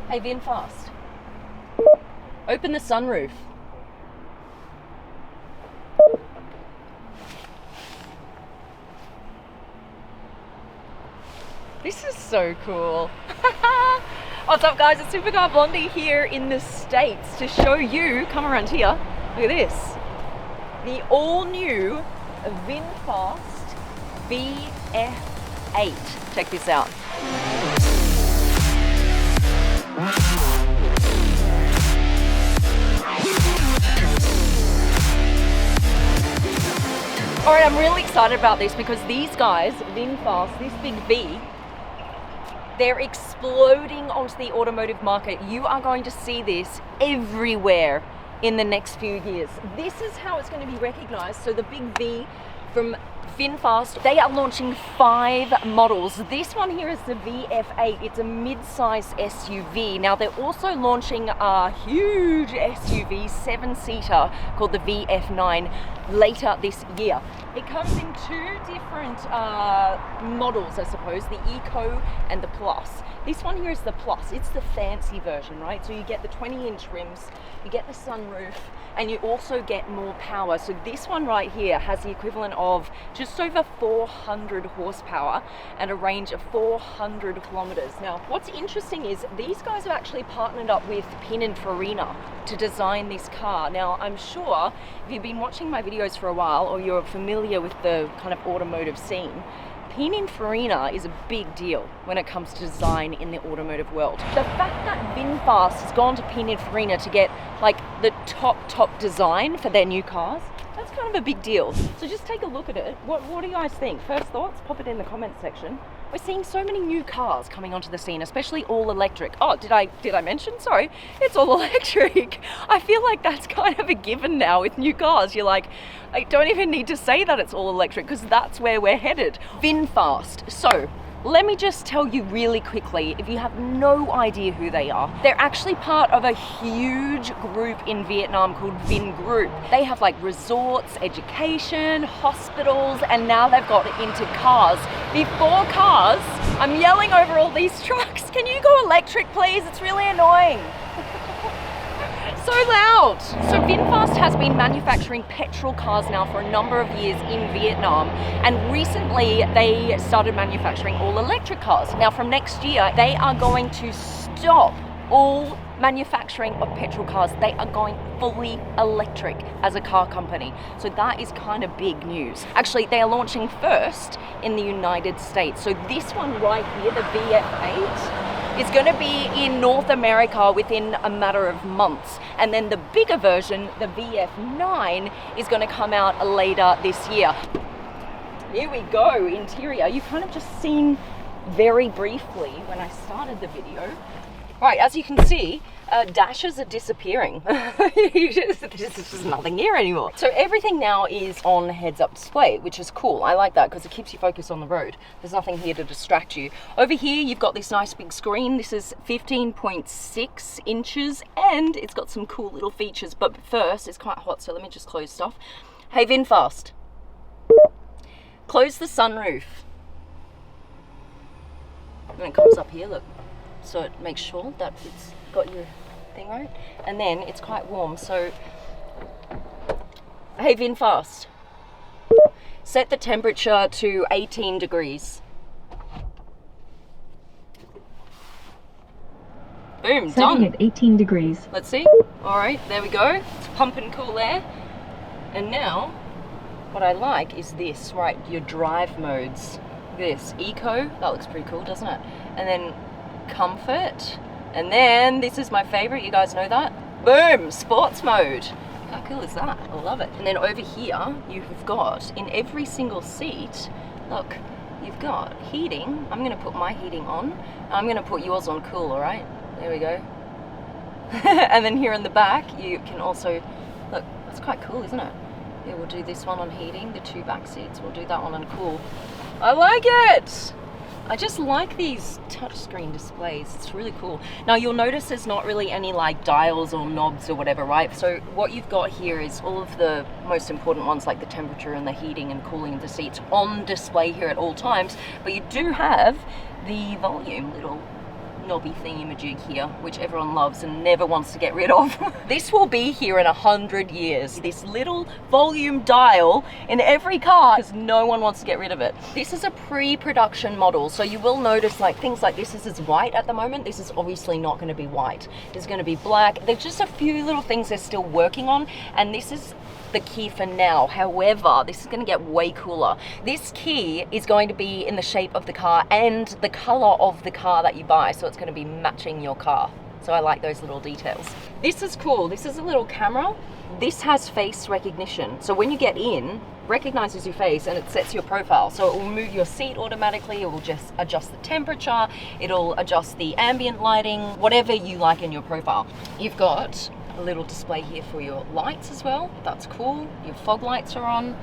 Hey Vinfast, open the sunroof. This is so cool. What's up guys, it's Supercar Blondie here in the States to show you, come around here, look at this. The all new Vinfast VF8. Check this out. Alright, I'm really excited about this because these guys, Vinfast, this big V, they're exploding onto the automotive market. You are going to see this everywhere in the next few years. This is how it's going to be recognized. So the big V from Vinfast, they are launching 5 models. This one here is the VF8. It's a mid-size SUV. Now they're also launching a huge SUV 7-seater called the VF9 later this year. It comes in 2 different models, I suppose, the Eco and the Plus. This one here is the Plus. It's the fancy version, right? So you get the 20-inch rims, you get the sunroof, and you also get more power. So this one right here has the equivalent of just over 400 horsepower and a range of 400 kilometers. Now, what's interesting is these guys have actually partnered up with Pininfarina to design this car. Now, I'm sure if you've been watching my videos for a while or you're familiar with the kind of automotive scene, Pininfarina is a big deal when it comes to design in the automotive world. The fact that Vinfast has gone to Pininfarina to get like the top design for their new cars, that's kind of a big deal. So just take a look at it. What do you guys think? First thoughts, pop it in the comments section. We're seeing so many new cars coming onto the scene, especially all electric. Oh, did I mention? Sorry, it's all electric. I feel like that's kind of a given now with new cars. You're like, I don't even need to say that it's all electric because that's where we're headed. Vinfast. So let me just tell you really quickly, if you have no idea who they are, they're actually part of a huge group in Vietnam called Vingroup. They have like resorts, education, hospitals, and now they've got into cars. Before cars, I'm yelling over all these trucks. Can you go electric, please? It's really annoying. So loud. So Vinfast has been manufacturing petrol cars now for a number of years in Vietnam, and recently they started manufacturing all electric cars. Now from next year, they are going to stop all manufacturing of petrol cars. They are going fully electric as a car company. So that is kind of big news. Actually, they are launching first in the United States. So this one right here, the VF8, is going to be in North America within a matter of months. And then the bigger version, the VF9, is going to come out later this year. Here we go, interior. You've kind of just seen very briefly when I started the video. Right, as you can see, dashes are disappearing. There's just nothing here anymore. So everything now is on heads-up display, which is cool. I like that because it keeps you focused on the road. There's nothing here to distract you. Over here, you've got this nice big screen. This is 15.6 inches, and it's got some cool little features. But first, it's quite hot, so let me just close stuff. Hey, Vinfast, close the sunroof. And it comes up here, look. So it makes sure that it's got your thing right. And then it's quite warm, so hey Vinfast, set the temperature to 18 degrees. Boom, setting done. At 18 degrees. Let's see. All right, there we go. It's pumping cool air. And now, what I like is this, right, your drive modes. Look at this, Eco, that looks pretty cool, doesn't it? And then Comfort, and then this is my favorite, you guys know that, boom, Sports mode. How cool is that? I love it. And then over here you've got in every single seat, look, you've got heating. I'm going to put my heating on, I'm going to put yours on cool. All right, there we go. And then here in the back you can also, look, that's quite cool, isn't it? Yeah, we'll do this one on heating, the 2 back seats, we'll do that one on cool. I like it. I just like these touchscreen displays. It's really cool. Now you'll notice there's not really any like dials or knobs or whatever, right? So what you've got here is all of the most important ones like the temperature and the heating and cooling of the seats on display here at all times. But you do have the volume little knobby thingamajig here, which everyone loves and never wants to get rid of. This will be here in 100 years. This little volume dial in every car because no one wants to get rid of it. This is a pre-production model, so you will notice like things like this is white at the moment. This is obviously not going to be white. There's going to be black. There's just a few little things they're still working on, and this is the key for now. However, this is going to get way cooler. This key is going to be in the shape of the car and the color of the car that you buy, so it's going to be matching your car. So I like those little details. This is cool. This is a little camera. This has face recognition, so when you get in, recognizes your face and it sets your profile. So it will move your seat automatically, it will just adjust the temperature, it'll adjust the ambient lighting, whatever you like in your profile. You've got a little display here for your lights as well. That's cool. Your fog lights are on.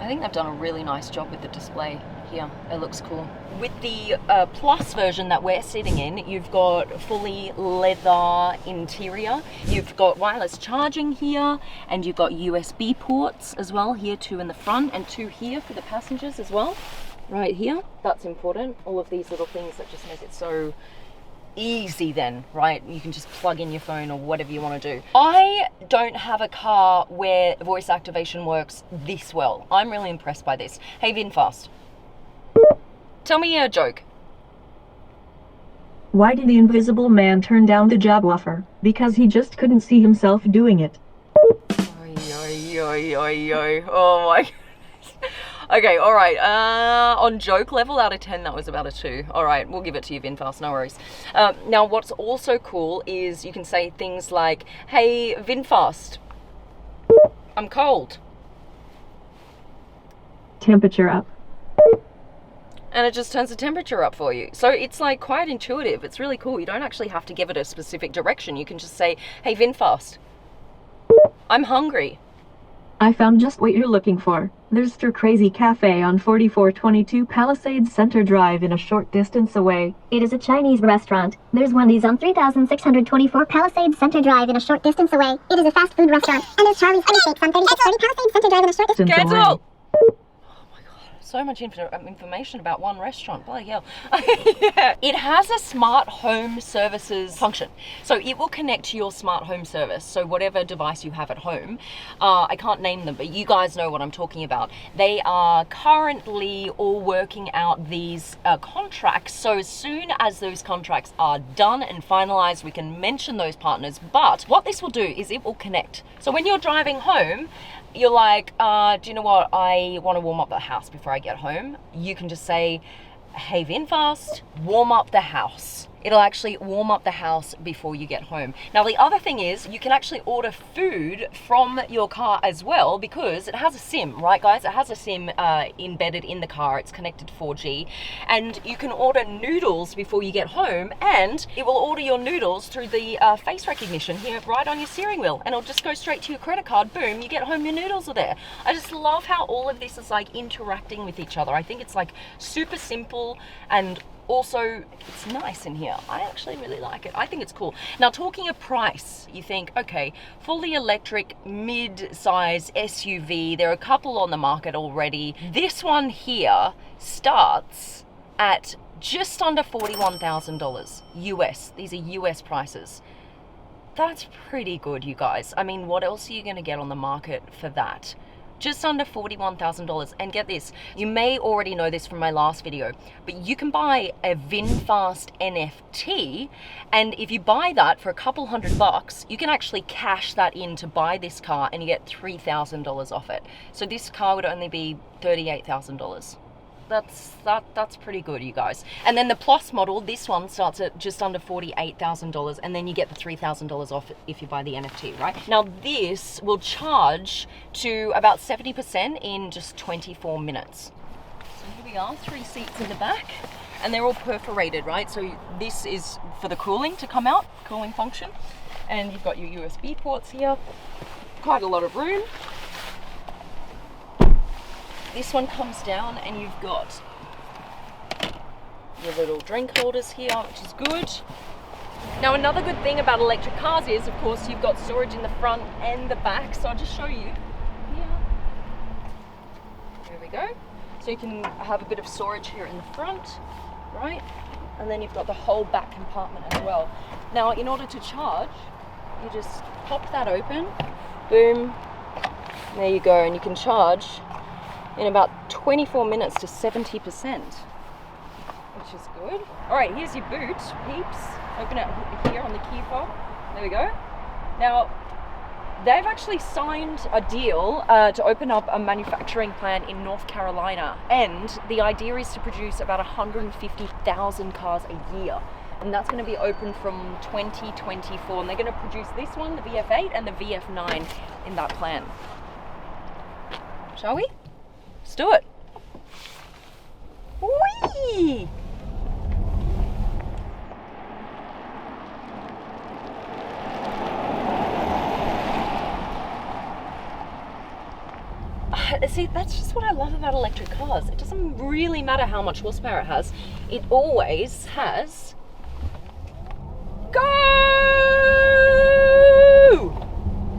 I think they've done a really nice job with the display here. It looks cool. With the Plus version that we're sitting in, you've got fully leather interior. You've got wireless charging here, and you've got USB ports as well here, 2 in the front and 2 here for the passengers as well. Right here. That's important. All of these little things that just make it so easy then, right? You can just plug in your phone or whatever you want to do. I don't have a car where voice activation works this well. I'm really impressed by this. Hey Vinfast, tell me a joke. Why did the invisible man turn down the job offer? Because he just couldn't see himself doing it. Oy, oy, oy, oy, oy. Oh my goodness. Okay, all right. On joke level, out of 10, that was about a 2. All right, we'll give it to you, Vinfast, no worries. Now, what's also cool is you can say things like, hey, Vinfast, I'm cold. Temperature up. And it just turns the temperature up for you. So it's like quite intuitive. It's really cool. You don't actually have to give it a specific direction. You can just say, hey, Vinfast, I'm hungry. I found just what you're looking for. There's Stir Crazy Cafe on 4422 Palisades Center Drive in a short distance away. It is a Chinese restaurant. There's Wendy's on 3624 Palisades Center Drive in a short distance away. It is a fast food restaurant. And there's Charlie's Ice Shakes on 3630 Palisades Center Drive in a short distance away. Cancel! So much information about one restaurant, bloody hell. Yeah. It has a smart home services function. So it will connect to your smart home service. So whatever device you have at home, I can't name them, but you guys know what I'm talking about. They are currently all working out these contracts. So as soon as those contracts are done and finalized, we can mention those partners. But what this will do is it will connect. So when you're driving home, you're like, do you know what? I want to warm up the house before I get home. You can just say, hey Vinfast, warm up the house. It'll actually warm up the house before you get home. Now the other thing is you can actually order food from your car as well, because it has a SIM, right guys? It has a SIM embedded in the car. It's connected to 4G, and you can order noodles before you get home, and it will order your noodles through the face recognition here right on your steering wheel, and it'll just go straight to your credit card. Boom, you get home, your noodles are there. I just love how all of this is like interacting with each other. I think it's like super simple, and also it's nice in here. I actually really like it. I think it's cool. Now talking of price, you think, okay, fully electric mid-size SUV, there are a couple on the market already. This one here starts at just under $41,000 US. These are US prices. That's pretty good, you guys. I mean, what else are you gonna get on the market for that? Just under $41,000. And get this, you may already know this from my last video, but you can buy a VinFast NFT, and if you buy that for a couple $100, you can actually cash that in to buy this car, and you get $3,000 off it. So this car would only be $38,000. That's pretty good, you guys. And then the Plus model, this one starts at just under $48,000, and then you get the $3,000 off if you buy the NFT, right? Now this will charge to about 70% in just 24 minutes. So here we are, 3 seats in the back, and they're all perforated, right? So this is for the cooling to come out, cooling function. And you've got your USB ports here, quite a lot of room. This one comes down and you've got your little drink holders here, which is good. Now another good thing about electric cars is, of course, you've got storage in the front and the back. So I'll just show you here. There we go. So you can have a bit of storage here in the front, right? and then you've got the whole back compartment as well. Now, in order to charge, you just pop that open, boom, there you go, and you can charge in about 24 minutes to 70%, which is good. All right, here's your boot, peeps. Open it here on the key fob. There we go. Now, they've actually signed a deal to open up a manufacturing plant in North Carolina, and the idea is to produce about 150,000 cars a year. And that's going to be open from 2024, and they're going to produce this one, the VF8 and the VF9 in that plant. Shall we? Let's do it. Whee! See, that's just what I love about electric cars. It doesn't really matter how much horsepower it has. It always has go!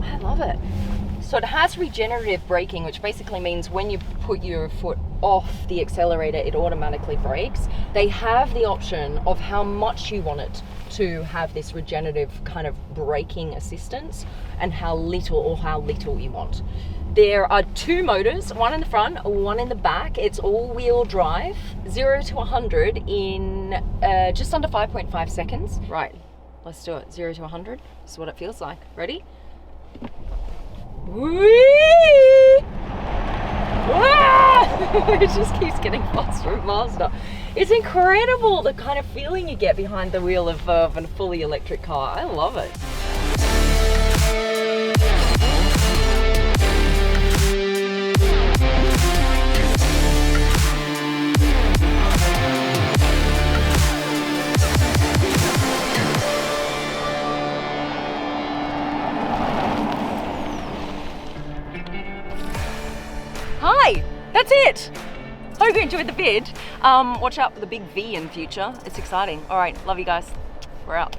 I love it. So it has regenerative braking, which basically means when you put your foot off the accelerator, it automatically brakes. They have the option of how much you want it to have this regenerative kind of braking assistance, and how little you want. There are two motors, one in the front, one in the back. It's all-wheel drive, 0 to 100 in just under 5.5 seconds. Right, let's do it. 0 to 100. This is what it feels like. Ready? Whee! It just keeps getting faster and faster. It's incredible the kind of feeling you get behind the wheel of a fully electric car. I love it. Hi, that's it. Hope you enjoyed the vid. Watch out for the big V in future. It's exciting. All right, love you guys. We're out.